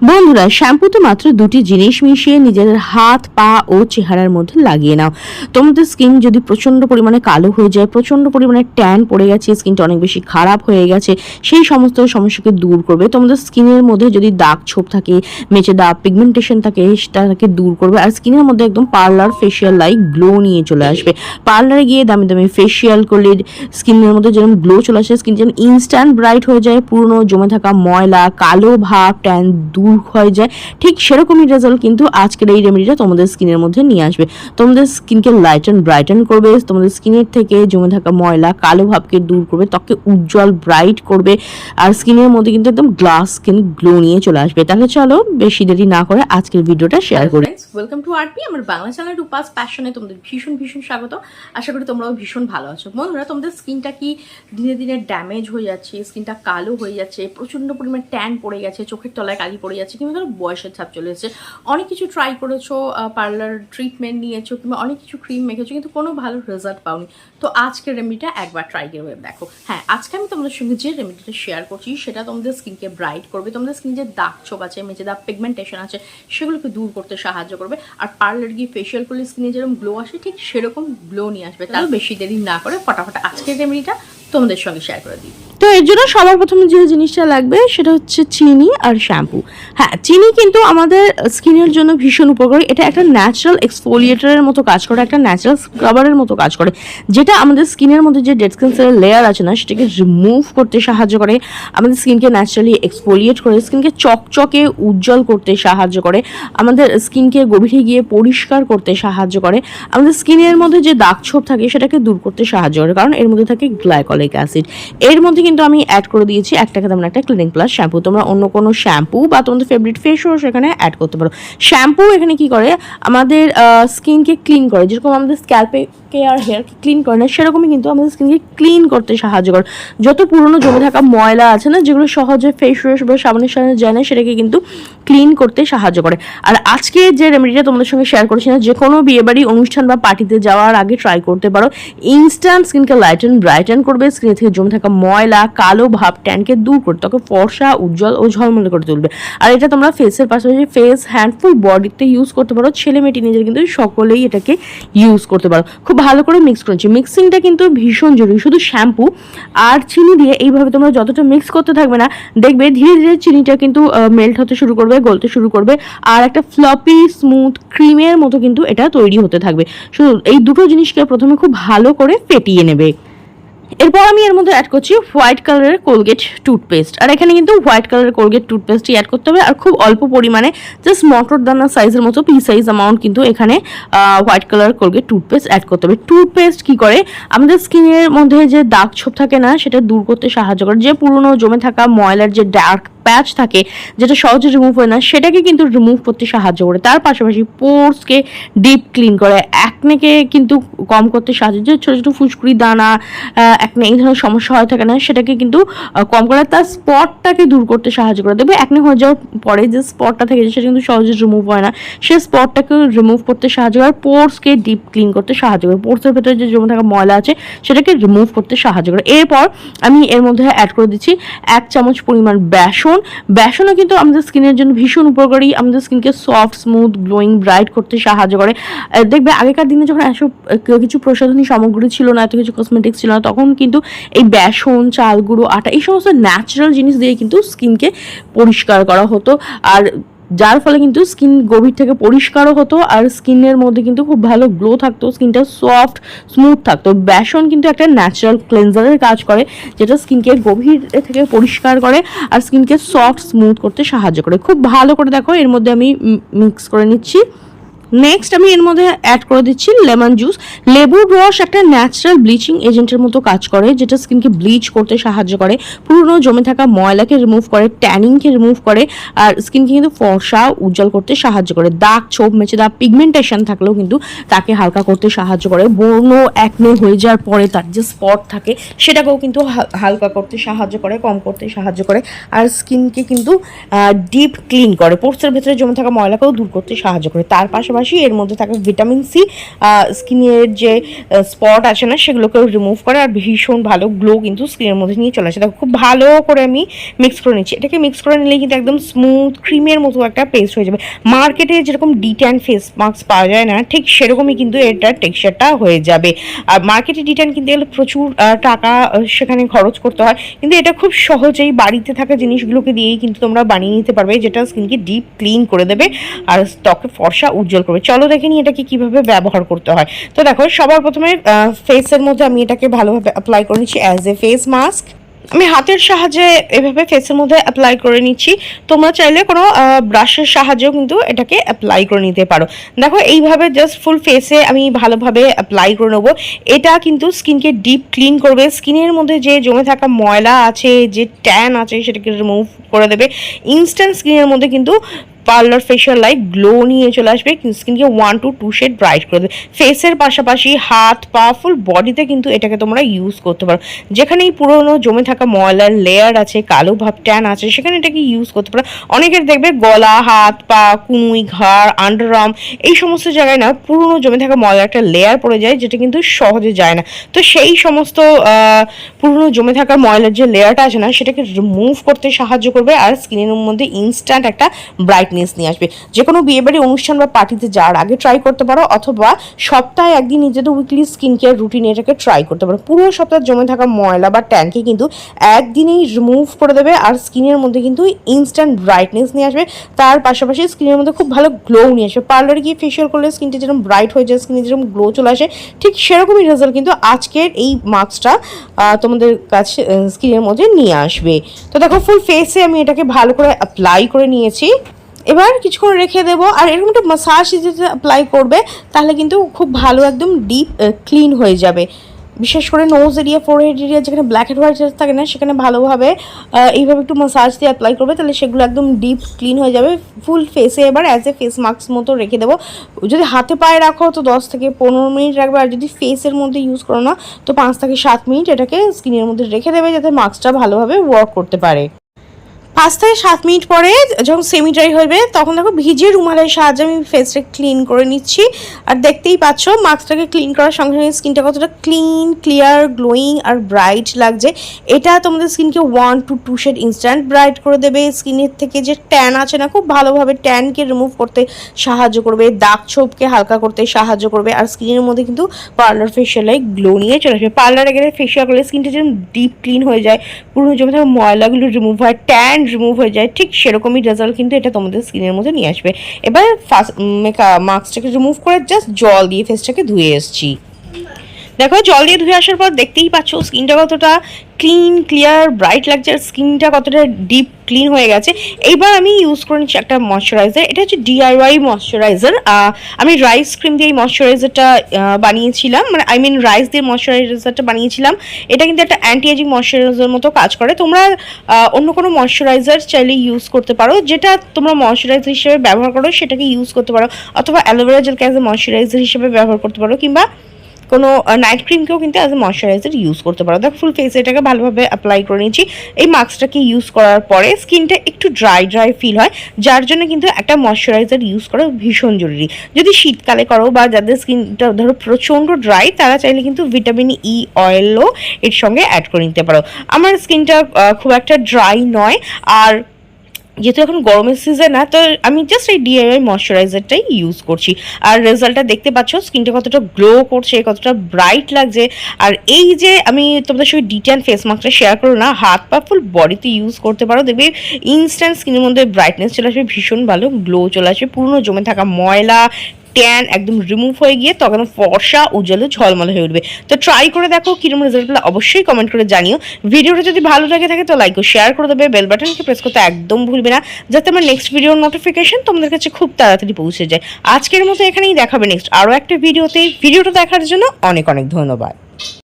বন্ধুরা, শ্যাম্পুতে মাত্র দুটি জিনিস মিশিয়ে নিজেদের হাত, পা ও চেহারার মধ্যে লাগিয়ে নাও। তোমাদের স্কিন যদি প্রচন্ড পরিমাণে কালো হয়ে যায়, প্রচন্ড পরিমাণে ট্যান পড়ে গেছে, স্কিনটা অনেক বেশি খারাপ হয়ে গেছে, সেই সমস্ত সমস্যাকে দূর করবে। তোমাদের স্কিনের মধ্যে যদি দাগ ছোপ থাকে, মেচে দাগ, পিগমেন্টেশন থাকে, সেটাকে দূর করবে। আর স্কিনের মধ্যে একদম পার্লার ফেসিয়াল লাইক গ্লো নিয়ে চলে আসবে। পার্লারে গিয়ে দামি দামি ফেসিয়াল করলে স্কিনের মধ্যে যেরকম গ্লো চলে আসে, স্কিন যেন ইনস্ট্যান্ট ব্রাইট হয়ে যায়, পুরনো জমে থাকা ময়লা, কালো ভাব, ট্যান দূর হয়ে যায়। ঠিক সেরকমই রেজাল্ট কিন্তু আজকের এই রেমেডিটা তোমাদের স্কিনের মধ্যে নিয়ে আসবে। তোমাদের স্কিনকে লাইটেন ব্রাইটেন করবে, তোমাদের স্কিনের থেকে জমে থাকা ময়লা, কালো ভাবকে দূর করবে, ত্বককে উজ্জ্বল ব্রাইট করবে, আর স্কিনের মধ্যে কিন্তু একদম গ্লাস স্কিন গ্লো নিয়ে চলে আসবে। তাহলে চলো বেশি দেরি না করে আজকের ভিডিওটা শেয়ার করি। ওয়েলকাম টু আরপি, আমার বাংলা চ্যানেল রূপাস প্যাশনে তোমাদের ভীষণ ভীষণ স্বাগত। আশা করি তোমরাও ভীষণ ভালো আছো। বন্ধুরা, তোমাদের স্কিনটা কি দিনে দিনে ড্যামেজ হয়ে যাচ্ছে, স্কিনটা কালো হয়ে যাচ্ছে, প্রচন্ড পরিমাণে ট্যান পড়ে গেছে, চোখের তলায় কালি পড়ে যাচ্ছে, কিংবা ধরো বয়সের ছাপ চলে এসেছে, অনেক কিছু ট্রাই করেছো, পার্লার ট্রিটমেন্ট নিয়েছো, কিংবা অনেক কিছু ক্রিম মেখেছো, কিন্তু কোনো ভালো রেজাল্ট পাওনি। তো আজকের রেমেডিটা একবার ট্রাই করে দেখো। হ্যাঁ, আজকে আমি তোমাদের সঙ্গে যে রেমেডিটা শেয়ার করছি সেটা তোমাদের স্কিনকে ব্রাইট করবে, তোমাদের স্কিন যে দাগ ছোপ আছে, মেচে দাগ, পিগমেন্টেশন আছে, সেগুলোকে দূর করতে সাহায্য করবে। আর পার্লার গিয়ে ফেশিয়াল করলে স্কিনে যেরকম গ্লো আসে, ঠিক সেরকম গ্লো নিয়ে আসবে। তাহলে বেশি দেরি না করে ফটাফট আজকের রেমেডিটা তোমাদের সঙ্গে শেয়ার করে দিই। তো এর জন্য সবার প্রথমে যে জিনিসটা লাগবে সেটা হচ্ছে চিনি আর শ্যাম্পু। হ্যাঁ, চিনি কিন্তু আমাদের স্কিনের জন্য ভীষণ উপকারী। এটা একটা ন্যাচারাল এক্সফোলিয়েটরের মতো কাজ করে, একটা ন্যাচারাল স্ক্রাবারের মতো কাজ করে, যেটা আমাদের স্কিনের মধ্যে যে ডেড স্কিন সেলের লেয়ার আছে না, সেটাকে রিমুভ করতে সাহায্য করে, আমাদের স্কিনকে ন্যাচারালি এক্সফোলিয়েট করে, স্কিনকে চকচকে উজ্জ্বল করতে সাহায্য করে, আমাদের স্কিনকে গভীরে গিয়ে পরিষ্কার করতে সাহায্য করে, আমাদের স্কিনের মধ্যে যে দাগ ছোপ থাকে সেটাকে দূর করতে সাহায্য করে, কারণ এর মধ্যে থাকে গ্লাইকলিক অ্যাসিড। এর মধ্যে কিন্তু আমি অ্যাড করে দিয়েছি 1 টাকা দামের একটা ক্লিনিক প্লাস শ্যাম্পু। তোমরা অন্য কোনো শ্যাম্পু বা তোমাদের ফেভারিট ফেস ওয়াশ এখানে অ্যাড করতে পারো। শ্যাম্পু এখানে কি করে, আমাদের স্কিনকে ক্লিন করে, যেরকম আমাদের স্ক্যাল্পে আর হেয়ারকে ক্লিন করে না, সেরকমই কিন্তু আমাদের স্কিনকে ক্লিন করতে সাহায্য করে। যত পুরনো জমে থাকা ময়লা আছে না, যেগুলো সহজে ফেস ওয়াশ বা সাবানের সাথে যায় না, সেটাকে কিন্তু ক্লিন করতে সাহায্য করে। আর আজকে যে রেমেডিটা তোমাদের সঙ্গে শেয়ার করছি না, যে কোনো বিয়েবাড়ি অনুষ্ঠান বা পার্টিতে যাওয়ার আগে ট্রাই করতে পারো। ইনস্ট্যান্ট স্কিনকে লাইটেন ব্রাইটেন করবে, স্কিন থেকে জমে থাকা ময়লা, কালো ভাব, ট্যানকে দূর করতে, তোকে ফর্সা, উজ্জ্বল ও ঝলমলে করে তুলবে। আর এটা তোমরা ফেসের পাশাপাশি ফেস, হ্যান্ড, ফুল বডিতে ইউজ করতে পারো। ছেলে মেয়ে টিনেজার কিন্তু সকলেই এটাকে ইউজ করতে পারো। খুব ভালো করে মিক্স করছি। মিক্সিংটা কিন্তু ভীষণ জরুরি। শুধু শ্যাম্পু আর চিনি দিয়ে এইভাবে তোমরা যতটা মিক্স করতে থাকবে না, দেখবে ধীরে ধীরে চিনিটা কিন্তু মেল্ট হতে শুরু করবে, গলতে শুরু করবে, আর একটা ফ্লপি স্মুথ ক্রিমের মতো কিন্তু এটা তৈরি হতে থাকবে। শুধু এই দুটো জিনিসকে প্রথমে খুব ভালো করে ফেটিয়ে নেবে। এরপর আমি এর মধ্যে অ্যাড করছি হোয়াইট কালারের কোলগেট টুথপেস্ট। আর এখানে কিন্তু হোয়াইট কালারের কোলগেট টুথপেস্টই অ্যাড করতে হবে, আর খুব অল্প পরিমাণে, জাস্ট মটর দানা সাইজের মতো পি সাইজ অ্যামাউন্ট কিন্তু এখানে white colour Colgate toothpaste ad করতে হবে। টুথপেস্ট কি করে, আমাদের স্কিনের মধ্যে যে দাগ ছোপ থাকে না, সেটা দূর করতে সাহায্য করে। যে পুরনো জমে থাকা ময়লার যে ডার্ক প্যাচ থাকে, যেটা সহজে রিমুভ হয় না, সেটাকে কিন্তু রিমুভ করতে সাহায্য করে। তার পাশাপাশি পোরসকে ডিপ ক্লিন করে, অ্যাকনেকে কিন্তু কম করতে সাহায্য, যে ছোটো ছোটো ফুসকুড়ি দানা, অ্যাকনে এই ধরনের সমস্যা হয়ে থাকে না, সেটাকে কিন্তু কম করে, তার স্পটটাকে দূর করতে সাহায্য করে। দেখবে অ্যাকনে হয়ে যাওয়ার পরে যে স্পটটা থেকে যায়, সেটা কিন্তু সহজে রিমুভ হয় না, সেই স্পটটাকে রিমুভ করতে সাহায্য করে। পোরসকে ডিপ ক্লিন করতে সাহায্য করে, পোরসের ভেতরে যে জমে থাকা ময়লা আছে সেটাকে রিমুভ করতে সাহায্য করে। এরপর আমি এর মধ্যে অ্যাড করে দিচ্ছি 1 চামচ পরিমাণ বেসন। বেসনও কিন্তু আমাদের স্কিনের জন্য ভীষণ উপকারী, আমাদের স্কিনকে সফট, স্মুথ, গ্লোয়িং, ব্রাইট করতে সাহায্য করে। দেখবে আগেকার দিনে যখন এসব কিছু প্রসাধনী সামগ্রী ছিল না, এত কিছু কসমেটিক্স ছিল না, তখন কিন্তু এই বেসন, চাল গুঁড়ো, আটা, এই সমস্ত ন্যাচারাল জিনিস দিয়ে কিন্তু স্কিনকে পরিষ্কার করা হতো, আর যার ফলে কিন্তু স্কিন গভীর থেকে পরিষ্কারও হতো, আর স্কিনের মধ্যে কিন্তু খুব ভালো গ্লো থাকতো, স্কিনটা সফট স্মুথ থাকতো। বেসন কিন্তু একটা ন্যাচারাল ক্লেনজারের কাজ করে, যেটা স্কিনকে গভীর থেকে পরিষ্কার করে আর স্কিনকে সফট স্মুথ করতে সাহায্য করে। খুব ভালো করে দেখো, এর মধ্যে আমি মিক্স করে নিচ্ছি। নেক্সট আমি এর মধ্যে অ্যাড করে দিচ্ছি লেমন জুস। লেবুর রস একটা ন্যাচারাল ব্লিচিং এজেন্টের মতো কাজ করে, যেটা স্কিনকে ব্লিচ করতে সাহায্য করে, পুরনো জমে থাকা ময়লাকে রিমুভ করে, ট্যানিংকে রিমুভ করে, আর স্কিনকে কিন্তু ফর্সা, উজ্জ্বল করতে সাহায্য করে। দাগ ছোপ, মেচে দাগ, পিগমেন্টেশন থাকলেও কিন্তু তাকে হালকা করতে সাহায্য করে। ব্রণ, অ্যাকনে হয়ে যাওয়ার পরে তার যে স্পট থাকে, সেটাকেও কিন্তু হালকা করতে সাহায্য করে, কম করতে সাহায্য করে, আর স্কিনকে কিন্তু ডিপ ক্লিন করে, পোর্সের ভেতরে জমে থাকা ময়লাকেও দূর করতে সাহায্য করে। তার পাশাপাশি পাশাপাশি এর মধ্যে থাকা ভিটামিন সি স্কিনের যে স্পট আছে না সেগুলোকেও রিমুভ করে আর ভীষণ ভালো গ্লো কিন্তু স্কিনের মধ্যে নিয়ে চলে আসে। দেখো খুব ভালো করে আমি মিক্স করে নিচ্ছি। এটাকে মিক্স করে নিলে কিন্তু একদম স্মুথ ক্রিমের মতো একটা পেস্ট হয়ে যাবে। মার্কেটে যেরকম ডিট্যান ফেস মাস্ক পাওয়া যায় না, ঠিক সেরকমই কিন্তু এটার টেক্সচারটা হয়ে যাবে। আর মার্কেটে ডিট্যান কিনতে গেলে প্রচুর টাকা সেখানে খরচ করতে হয়, কিন্তু এটা খুব সহজেই বাড়িতে থাকা জিনিসগুলোকে দিয়েই কিন্তু তোমরা বানিয়ে নিতে পারবে, যেটা স্কিনকে ডিপ ক্লিন করে দেবে আর ত্বকে ফর্সা উজ্জ্বল করবে। চলো দেখে নিই এটাকে কিভাবে ব্যবহার করতে হয়। তো দেখো সবার প্রথমে ফেসের মধ্যে আমি এটাকে ভালোভাবে অ্যাপ্লাই করে নিচ্ছি অ্যাজ এ ফেস মাস্ক। আমি হাতের সাহায্যে এভাবে ফেসের মধ্যে অ্যাপ্লাই করে নিচ্ছি। তোমরা চাইলে কোনো ব্রাশের সাহায্যেও কিন্তু এটাকে অ্যাপ্লাই করে নিতে পারো। দেখো এইভাবে জাস্ট ফুল ফেসে আমি ভালোভাবে অ্যাপ্লাই করে নেবো। এটা কিন্তু স্কিনকে ডিপ ক্লিন করবে, স্কিনের মধ্যে যে জমে থাকা ময়লা আছে, যে ট্যান আছে সেটাকে রিমুভ করে দেবে। ইনস্ট্যান্ট স্কিনের মধ্যে কিন্তু পার্লার ফেশিয়াল লাইট গ্লো নিয়ে চলে আসবে, স্কিনকে 1 to 2 শেড ব্রাইট করে দেবে। ফেসের পাশাপাশি হাত পা ফুল বডিতে কিন্তু এটাকে তোমরা ইউজ করতে পারো। যেখানেই পুরোনো জমে থাকা ময়লার লেয়ার আছে, কালো ভাব ট্যান আছে, সেখানে এটাকে ইউজ করতে পারো। অনেকের দেখবে গলা, হাত পা, কুনুই, ঘাড়, আন্ডারআর্ম এই সমস্ত জায়গায় না পুরোনো জমে থাকা ময়লার একটা লেয়ার পড়ে যায়, যেটা কিন্তু সহজে যায় না। তো সেই সমস্ত পুরোনো জমে থাকা ময়লার যে লেয়ারটা আছে না সেটাকে রিমুভ করতে সাহায্য করবে আর স্কিনের মধ্যে ইনস্ট্যান্ট একটা ব্রাইটনেস নিয়ে আসবে। যে কোনো বিয়েবাড়ি অনুষ্ঠান বা পার্টিতে যাওয়ার আগে ট্রাই করতে পারো, অথবা সপ্তাহে একদিন নিজেদের উইকলি স্কিন কেয়ার রুটিনে এটাকে ট্রাই করতে পারো। পুরো সপ্তাহে জমে থাকা ময়লা বা ট্যানকে কিন্তু একদিনেই রিমুভ করে দেবে আর স্কিনের মধ্যে কিন্তু ইনস্ট্যান্ট ব্রাইটনেস নিয়ে আসবে। তার পাশাপাশি স্কিনের মধ্যে খুব ভালো গ্লো নিয়ে আসবে। পার্লারে গিয়ে ফেশিয়াল করলে স্কিনটা যেরকম ব্রাইট হয়ে যায়, স্কিনে যেরকম গ্লো চলে আসে, ঠিক সেরকমই রেজাল্ট কিন্তু আজকের এই মাস্কটা তোমাদের কাছে স্কিনের মধ্যে নিয়ে আসবে। তো দেখো ফুল ফেসে আমি এটাকে ভালো করে অ্যাপ্লাই করে নিয়েছি। এবার কিছুক্ষণ রেখে দেবো আর এরকম একটা মাসাজ যেটা অ্যাপ্লাই করবে তাহলে কিন্তু খুব ভালো একদম ডিপ ক্লিন হয়ে যাবে। বিশেষ করে নোজ এরিয়া, ফোরহেড এরিয়া যেখানে ব্ল্যাক হেড হোয়াইট হেড থাকে না, সেখানে ভালোভাবে এইভাবে একটু মাসাজ দিয়ে অ্যাপ্লাই করবে, তাহলে সেগুলো একদম ডিপ ক্লিন হয়ে যাবে। ফুল ফেসে এবার অ্যাজ এ ফেস মাস্ক মতো রেখে দেবো। যদি হাতে পায়ে রাখো তো 10 থেকে 15 মিনিট রাখবে, আর যদি ফেসের মধ্যে ইউজ করো না তো 5 থেকে 7 মিনিট এটাকে স্কিনের মধ্যে রেখে দেবে, যাতে মাস্কটা ভালোভাবে ওয়ার্ক করতে পারে। 5 থেকে 7 মিনিট পরে যখন সেমি ড্রাই হবে তখন দেখো ভিজে রুমালের সাহায্যে আমি ফেসটা ক্লিন করে নিচ্ছি। আর দেখতেই পাচ্ছ মাস্কটাকে ক্লিন করার সঙ্গে সঙ্গে স্কিনটা কতটা ক্লিন, ক্লিয়ার, গ্লোয়িং আর ব্রাইট লাগছে। এটা তোমাদের স্কিনকে 1 to 2 শেড ইনস্ট্যান্ট ব্রাইট করে দেবে। স্কিনের থেকে যে ট্যান আছে না, খুব ভালোভাবে ট্যানকে রিমুভ করতে সাহায্য করবে, দাগ ছোপকে হালকা করতে সাহায্য করবে। আর স্কিনের মধ্যে কিন্তু পার্লার ফেশিয়ালে গ্লো নিয়ে চলে আসবে। পার্লারে গেলে ফেশিয়াল করলে স্কিনটা যেন ডিপ ক্লিন হয়ে যায়, পুরনো জমে থাকা ময়লাগুলো রিমুভ হয়, ট্যান রিমুভ হয়ে যায়, ঠিক সেরকমই রেজাল্ট কিন্তু এটা তোমাদের স্কিনের মধ্যে নিয়ে আসবে। এবার ফার্স্ট মাস্কটাকে রিমুভ করে জাস্ট জল দিয়ে ফেসটাকে ধুয়ে এসেছি। দেখো জল দিয়ে ধুয়ে আসার পর দেখতেই পাচ্ছ স্কিনটা কতটা ক্লিন, ক্লিয়ার, ব্রাইট লাগছে আর স্কিনটা কতটা ডিপ ক্লিন হয়ে গেছে। এইবার আমি ইউজ করে নিচ্ছি একটা ময়শ্চারাইজার। এটা হচ্ছে DIY ময়শ্চারাইজার। আমি রাইস ক্রিম দিয়ে এই ময়শ্চারাইজারটা বানিয়েছিলাম, মানে রাইস দিয়ে ময়শ্চারাইজারটা বানিয়েছিলাম। এটা কিন্তু একটা অ্যান্টি এজিং ময়শ্চারাইজার মতো কাজ করে। তোমরা অন্য কোনো ময়শ্চারাইজার চাইলে ইউজ করতে পারো, যেটা তোমরা ময়শ্চারাইজার হিসেবে ব্যবহার করো সেটাকে ইউজ করতে পারো, অথবা অ্যালোভেরা জেলকে অ্যাজ এ ময়শ্চারাইজার হিসেবে ব্যবহার করতে পারো, কিংবা কোনো নাইট ক্রিমকেও কিন্তু অ্যাজ এ ময়শ্চারাইজার ইউজ করতে পারো। দেখো ফুল ফেসে এটাকে ভালোভাবে অ্যাপ্লাই করে নিচ্ছি। এই মাস্কটাকে ইউজ করার পরে স্কিনটা একটু ড্রাই ড্রাই ফিল হয়, যার জন্য কিন্তু একটা ময়শ্চারাইজার ইউজ করা ভীষণ জরুরি। যদি শীতকালে করো বা যাদের স্কিনটা ধরো প্রচণ্ড ড্রাই, তারা চাইলে কিন্তু ভিটামিন ই অয়েলও এর সঙ্গে অ্যাড করে নিতে পারো। আমার স্কিনটা খুব একটা ড্রাই নয়, আর যেহেতু এখন গরমের সিজন না, তো আমি জাস্ট এই DIY ময়শ্চারাইজারটাই ইউজ করছি। আর রেজাল্টটা দেখতে পাচ্ছ, স্কিনটা কতটা গ্লো করছে, কতটা ব্রাইট লাগছে। আর এই যে আমি তোমাদের সঙ্গে ডিট্যান ফেস মাস্কটা শেয়ার করো না, হাত পা ফুল বডিতে ইউজ করতে পারো, দেখবে ইনস্ট্যান্ট স্কিনের মধ্যে ব্রাইটনেস চলে আসবে, ভীষণ ভালো গ্লো চলে আসবে, পুরনো জমে থাকা ময়লা ট্যান একদম রিমুভ হয়ে গিয়ে তখন ফর্সা উজ্জ্বল ঝলমলে হয়ে উঠবে। তো ট্রাই করে দেখো কিরকম রেজাল্ট পেলে অবশ্যই কমেন্ট করে জানিও। ভিডিওটা যদি ভালো লাগে থাকে তো লাইক ও শেয়ার করে দেবে, বেল বাটনকে প্রেস করতে একদম ভুলবে না, যাতে আমার নেক্সট ভিডিওর নোটিফিকেশন তোমাদের কাছে খুব তাড়াতাড়ি পৌঁছে যায়। আজকের মতো এখানেই দেখাবে নেক্সট আরও একটা ভিডিওতে। ভিডিওটা দেখার জন্য অনেক অনেক ধন্যবাদ।